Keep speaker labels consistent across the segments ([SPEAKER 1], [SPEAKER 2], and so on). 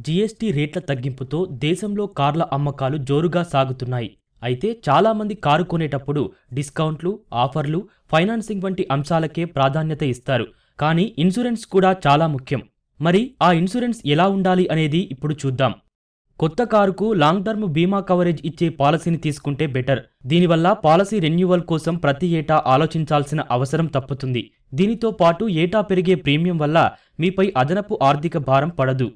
[SPEAKER 1] GST రేట్ల తగ్గింపుతో దేశంలో కార్ల అమ్మకాలు జోరుగా సాగుతున్నాయి. అయితే చాలామంది కారు కొనేటప్పుడు డిస్కౌంట్లు, ఆఫర్లు, ఫైనాన్సింగ్ వంటి అంశాలకే ప్రాధాన్యత ఇస్తారు. కానీ ఇన్సూరెన్స్ కూడా చాలా ముఖ్యం. మరి ఆ ఇన్సూరెన్స్ ఎలా ఉండాలి అనేది ఇప్పుడు చూద్దాం. కొత్త కారుకు లాంగ్ టర్మ్ బీమా కవరేజ్ ఇచ్చే పాలసీని తీసుకుంటే బెటర్. దీనివల్ల పాలసీ రెన్యువల్ కోసం ప్రతి ఏటా ఆలోచించాల్సిన అవసరం తప్పుతుంది. దీనితో పాటు ఏటా పెరిగే ప్రీమియం వల్ల మీపై అదనపు ఆర్థిక భారం పడదు.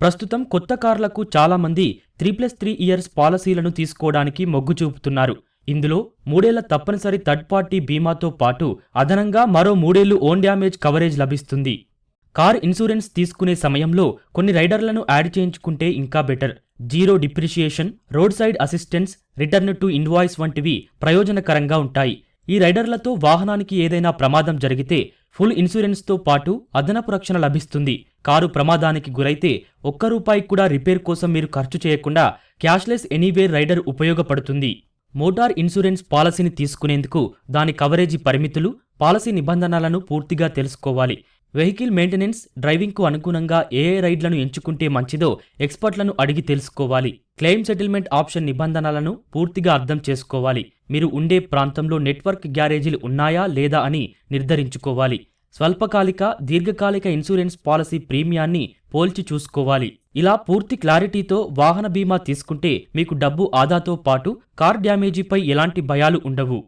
[SPEAKER 1] ప్రస్తుతం కొత్త కార్లకు చాలామంది 3+3 ఇయర్స్ పాలసీలను తీసుకోవడానికి మొగ్గు చూపుతున్నారు. ఇందులో 3 ఏళ్ల తప్పనిసరి థర్డ్ పార్టీ బీమాతో పాటు అదనంగా మరో 3 ఏళ్లు ఓన్ డ్యామేజ్ కవరేజ్ లభిస్తుంది. కార్ ఇన్సూరెన్స్ తీసుకునే సమయంలో కొన్ని రైడర్లను యాడ్ చేయించుకుంటే ఇంకా better. Zero depreciation, road side assistance, return to invoice వంటివి ప్రయోజనకరంగా ఉంటాయి. ఈ రైడర్లతో వాహనానికి ఏదైనా ప్రమాదం జరిగితే ఫుల్ ఇన్సూరెన్స్తో పాటు అదనపు రక్షణ లభిస్తుంది. కారు ప్రమాదానికి గురైతే ₹1 కూడా రిపేర్ కోసం మీరు ఖర్చు చేయకుండా క్యాష్లెస్ ఎనీవేర్ రైడర్ ఉపయోగపడుతుంది. మోటార్ ఇన్సూరెన్స్ పాలసీని తీసుకునేందుకు దాని కవరేజీ పరిమితులు, పాలసీ నిబంధనలను పూర్తిగా తెలుసుకోవాలి. వెహికల్ మెయింటెనెన్స్, డ్రైవింగ్కు అనుగుణంగా ఏ రైడ్లను ఎంచుకుంటే మంచిదో ఎక్స్పర్ట్లను అడిగి తెలుసుకోవాలి. క్లెయిమ్ సెటిల్మెంట్ ఆప్షన్ నిబంధనలను పూర్తిగా అర్థం చేసుకోవాలి. మీరు ఉండే ప్రాంతంలో నెట్వర్క్ గ్యారేజీలు ఉన్నాయా లేదా అని నిర్ధారించుకోవాలి. స్వల్పకాలిక, దీర్ఘకాలిక ఇన్సూరెన్స్ పాలసీ ప్రీమియాన్ని పోల్చి చూసుకోవాలి. ఇలా పూర్తి క్లారిటీతో వాహన బీమా తీసుకుంటే మీకు డబ్బు ఆదాతో పాటు కార్ డ్యామేజీపై ఎలాంటి భయాలు ఉండవు.